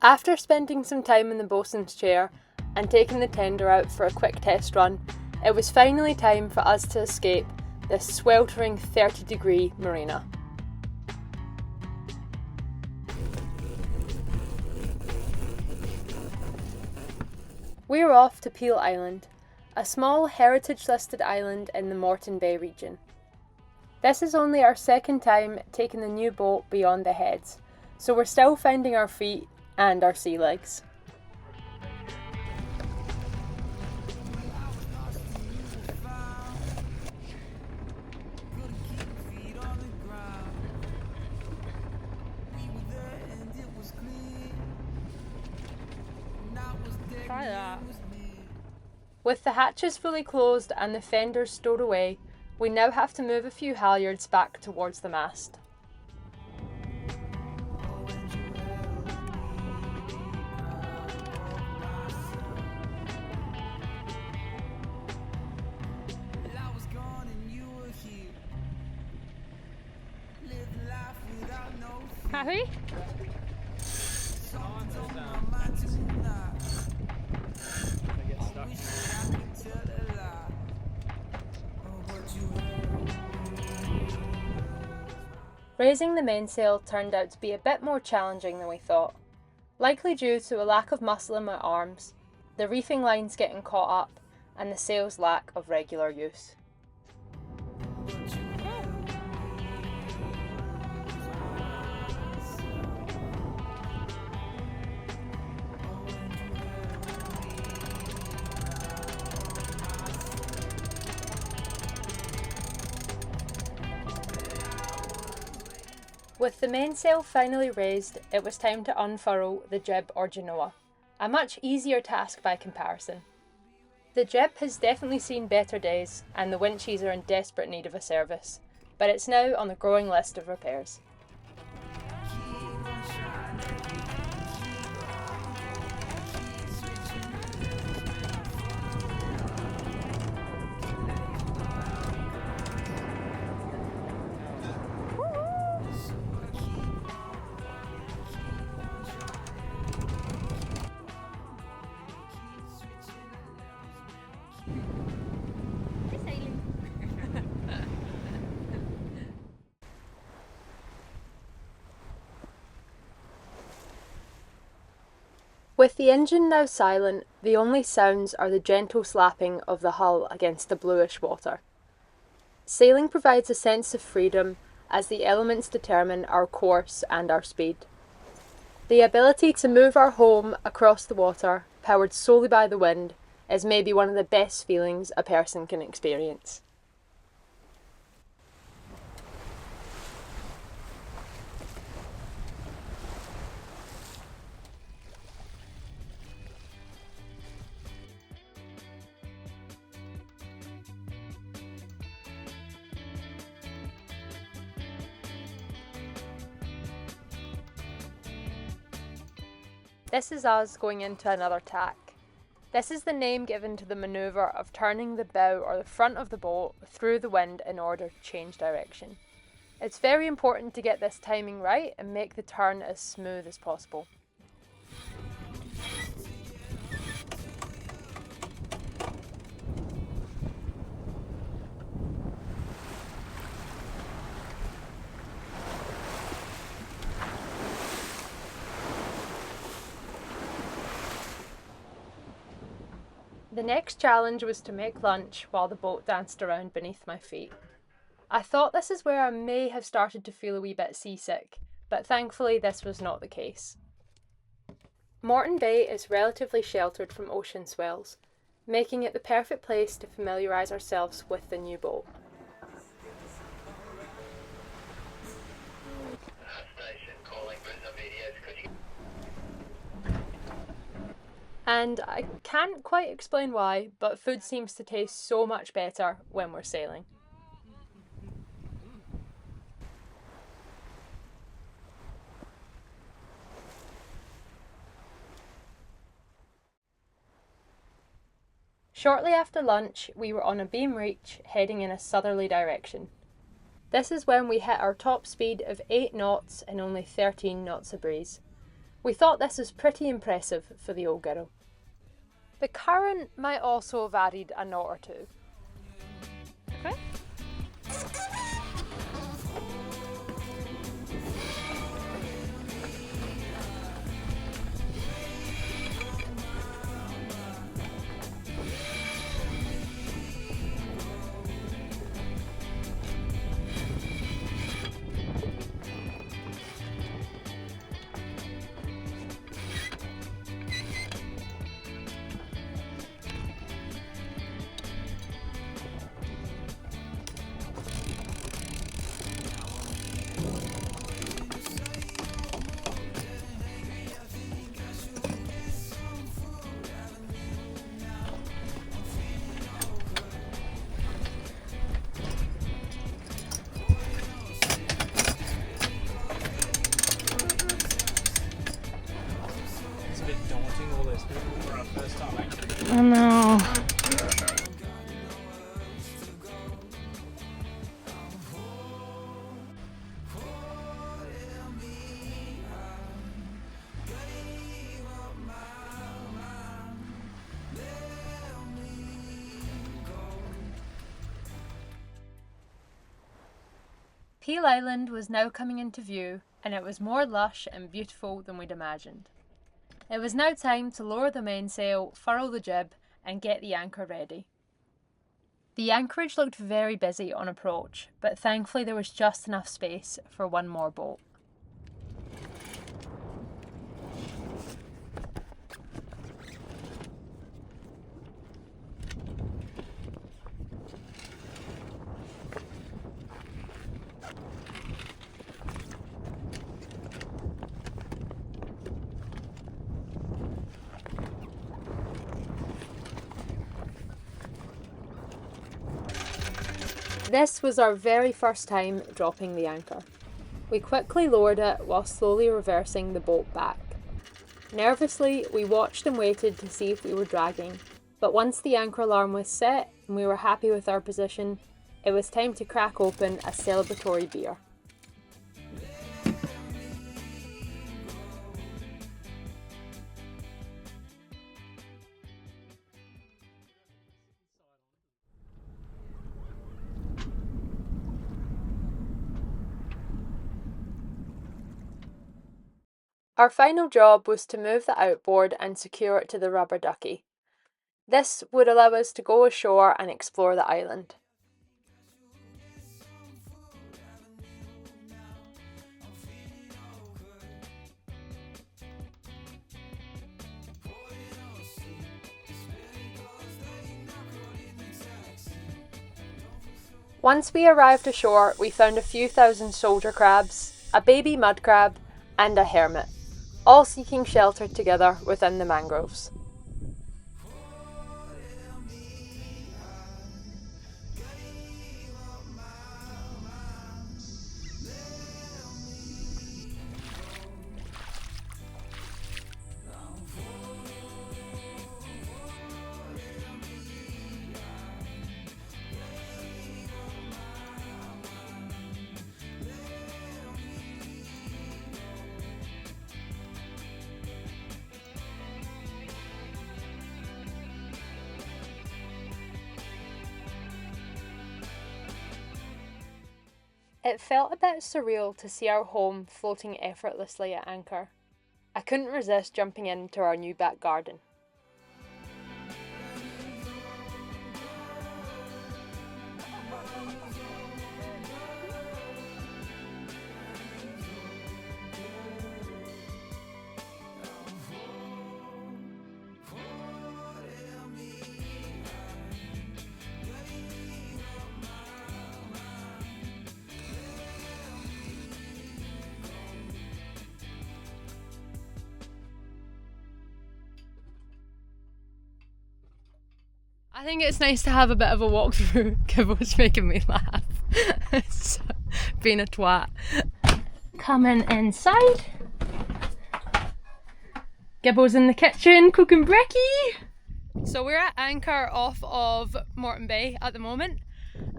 After spending some time in the bosun's chair and taking the tender out for a quick test run, it was finally time for us to escape this sweltering 30-degree marina. We were off to Peel Island, a small heritage-listed island in the Moreton Bay region. This is only our second time taking the new boat beyond the heads, so we're still finding our feet and our sea legs. Try that. With the hatches fully closed and the fenders stowed away, we now have to move a few halyards back towards the mast. Happy? Raising the mainsail turned out to be a bit more challenging than we thought, likely due to a lack of muscle in my arms, the reefing lines getting caught up, and the sail's lack of regular use. With the mainsail finally raised, it was time to unfurl the jib or genoa, a much easier task by comparison. The jib has definitely seen better days, and the winches are in desperate need of a service, but it's now on the growing list of repairs. With the engine now silent, the only sounds are the gentle slapping of the hull against the bluish water. Sailing provides a sense of freedom as the elements determine our course and our speed. The ability to move our home across the water, powered solely by the wind, is maybe one of the best feelings a person can experience. This is us going into another tack. This is the name given to the manoeuvre of turning the bow or the front of the boat through the wind in order to change direction. It's very important to get this timing right and make the turn as smooth as possible. The next challenge was to make lunch while the boat danced around beneath my feet. I thought this is where I may have started to feel a wee bit seasick, but thankfully this was not the case. Moreton Bay is relatively sheltered from ocean swells, making it the perfect place to familiarise ourselves with the new boat. And I can't quite explain why, but food seems to taste so much better when we're sailing. Shortly after lunch, we were on a beam reach heading in a southerly direction. This is when we hit our top speed of 8 knots and only 13 knots of breeze. We thought this was pretty impressive for the old girl. The current might also have added a knot or two. Okay. It's a bit daunting, all this for our first time actually. I know. Peel Island was now coming into view, and it was more lush and beautiful than we'd imagined. It was now time to lower the mainsail, furl the jib, and get the anchor ready. The anchorage looked very busy on approach, but thankfully there was just enough space for one more boat. This was our very first time dropping the anchor. We quickly lowered it while slowly reversing the boat back. Nervously, we watched and waited to see if we were dragging, but once the anchor alarm was set and we were happy with our position, it was time to crack open a celebratory beer. Our final job was to move the outboard and secure it to the rubber ducky. This would allow us to go ashore and explore the island. Once we arrived ashore, we found a few thousand soldier crabs, a baby mud crab, and a hermit, all seeking shelter together within the mangroves. It felt a bit surreal to see our home floating effortlessly at anchor. I couldn't resist jumping into our new back garden. I think it's nice to have a bit of a walkthrough. Gibbo's making me laugh. It's being a twat. Coming inside. Gibbo's in the kitchen cooking brekkie. So we're at anchor off of Moreton Bay at the moment.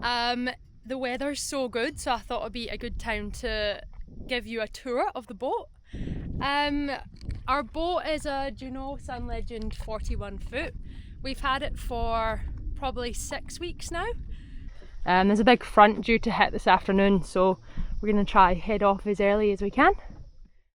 The weather's so good, so I thought it'd be a good time to give you a tour of the boat. Our boat is a Juno Sun Legend 41 foot. We've had it for probably 6 weeks now. There's a big front due to hit this afternoon, so we're going to try head off as early as we can.